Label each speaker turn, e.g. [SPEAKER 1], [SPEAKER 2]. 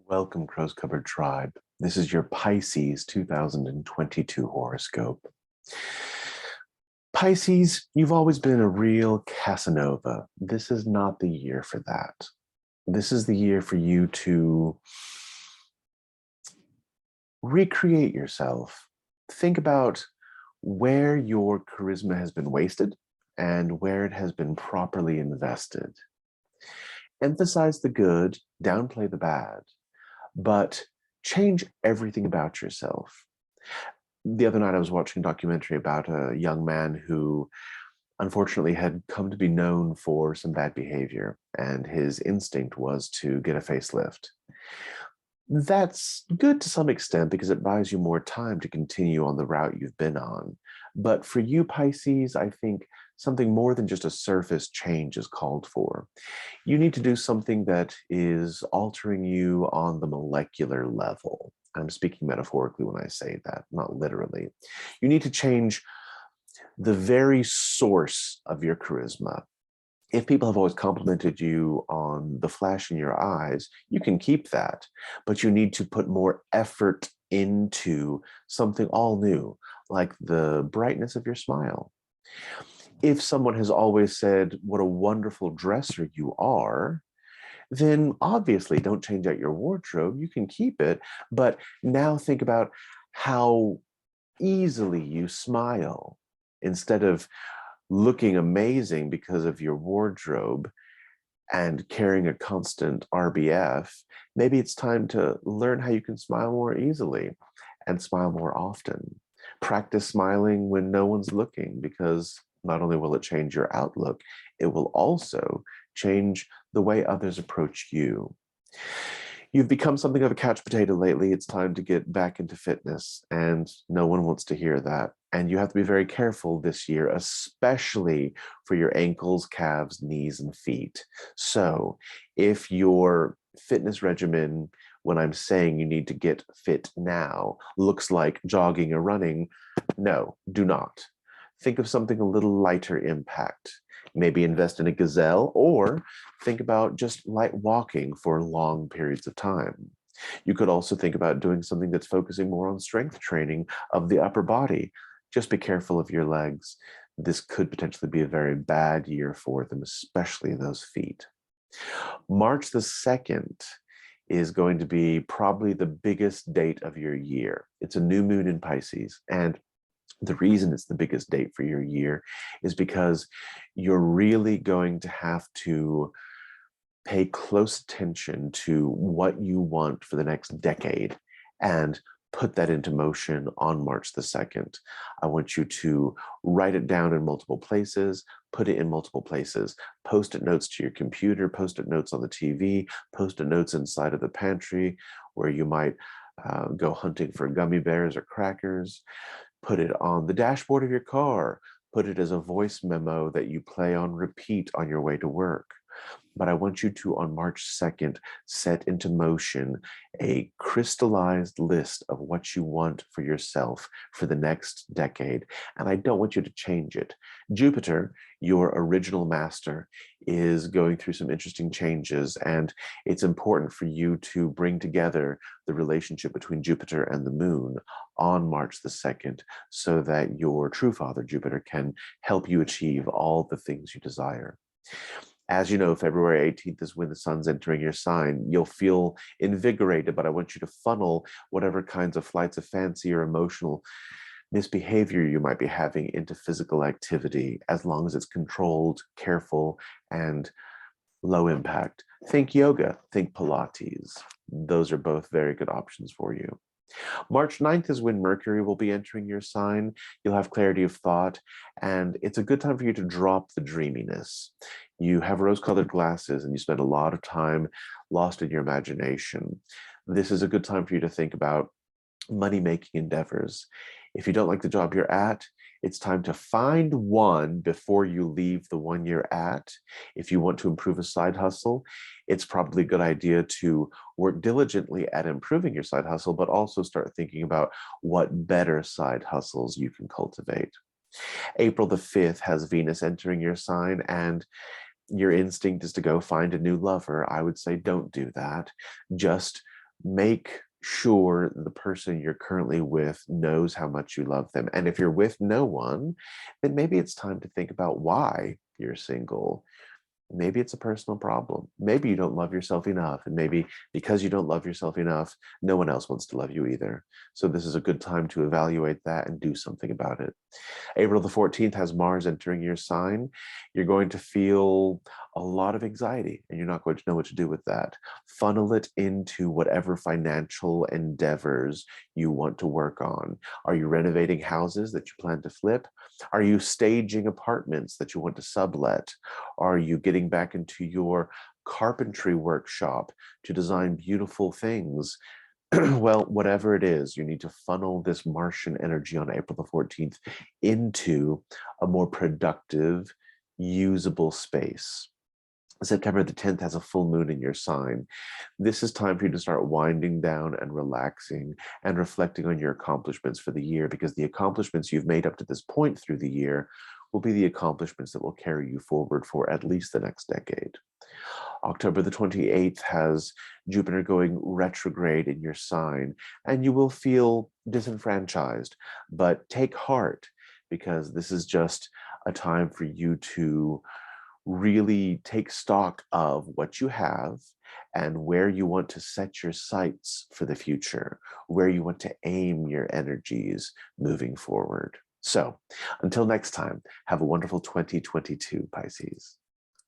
[SPEAKER 1] Welcome, Crow's Cupboard Tribe. This is your Pisces 2022 horoscope. Pisces, you've always been a real Casanova. This is not the year for that. This is the year for you to recreate yourself. Think about where your charisma has been wasted and where it has been properly invested. Emphasize the good, downplay the bad, but change everything about yourself. The other night I was watching a documentary about a young man who unfortunately had come to be known for some bad behavior, and his instinct was to get a facelift. That's good to some extent because it buys you more time to continue on the route you've been on. But for you, Pisces, I think something more than just a surface change is called for. You need to do something that is altering you on the molecular level. I'm speaking metaphorically when I say that, not literally. You need to change the very source of your charisma. If people have always complimented you on the flash in your eyes, you can keep that, but you need to put more effort into something all new, like the brightness of your smile. If someone has always said what a wonderful dresser you are, then obviously don't change out your wardrobe. You can keep it, but now think about how easily you smile. Instead of looking amazing because of your wardrobe and carrying a constant RBF, maybe it's time to learn how you can smile more easily and smile more often. Practice smiling when no one's looking, because not only will it change your outlook, it will also change the way others approach you. You've become something of a couch potato lately. It's time to get back into fitness, and no one wants to hear that. And you have to be very careful this year, especially for your ankles, calves, knees, and feet. So if your fitness regimen, when I'm saying you need to get fit now, looks like jogging or running, no, do not. Think of something a little lighter impact. Maybe invest in a gazelle, or think about just light walking for long periods of time. You could also think about doing something that's focusing more on strength training of the upper body. Just be careful of your legs. This could potentially be a very bad year for them, especially those feet. March the 2nd is going to be probably the biggest date of your year. It's a new moon in Pisces, and the reason it's the biggest date for your year is because you're really going to have to pay close attention to what you want for the next decade and put that into motion on March the 2nd. I want you to write it down in multiple places, put it in multiple places, post-it notes to your computer, post-it notes on the TV, post-it notes inside of the pantry where you might go hunting for gummy bears or crackers. Put it on the dashboard of your car. Put it as a voice memo that you play on repeat on your way to work. But I want you to, on March 2nd, set into motion a crystallized list of what you want for yourself for the next decade. And I don't want you to change it. Jupiter, your original master, is going through some interesting changes, and it's important for you to bring together the relationship between Jupiter and the moon on March the 2nd so that your true father, Jupiter, can help you achieve all the things you desire. As you know, February 18th is when the sun's entering your sign. You'll feel invigorated, but I want you to funnel whatever kinds of flights of fancy or emotional misbehavior you might be having into physical activity, as long as it's controlled, careful, and low impact. Think yoga, think Pilates. Those are both very good options for you. March 9th is when Mercury will be entering your sign. You'll have clarity of thought, and it's a good time for you to drop the dreaminess. You have rose-colored glasses, and you spend a lot of time lost in your imagination. This is a good time for you to think about money-making endeavors. If you don't like the job you're at, it's time to find one before you leave the one you're at. If you want to improve a side hustle, it's probably a good idea to work diligently at improving your side hustle, but also start thinking about what better side hustles you can cultivate. April the 5th has Venus entering your sign, and your instinct is to go find a new lover. I would say don't do that. Just Make sure the person you're currently with knows how much you love them. And if you're with no one, then maybe it's time to think about why you're single. Maybe it's a personal problem. Maybe you don't love yourself enough. And maybe because you don't love yourself enough, no one else wants to love you either. So this is a good time to evaluate that and do something about it. April the 14th has Mars entering your sign. You're going to feel a lot of anxiety and you're not going to know what to do with that. Funnel it into whatever financial endeavors you want to work on. Are you renovating houses that you plan to flip? Are you staging apartments that you want to sublet? Are you getting back into your carpentry workshop to design beautiful things? Well, whatever it is, you need to funnel this Martian energy on April the 14th into a more productive, usable space. September the 10th has a full moon in your sign. This is time for you to start winding down and relaxing and reflecting on your accomplishments for the year, because the accomplishments you've made up to this point through the year will be the accomplishments that will carry you forward for at least the next decade. October the 28th has Jupiter going retrograde in your sign, and you will feel disenfranchised, but take heart, because this is just a time for you to really take stock of what you have and where you want to set your sights for the future, where you want to aim your energies moving forward. So until next time, have a wonderful 2022, Pisces.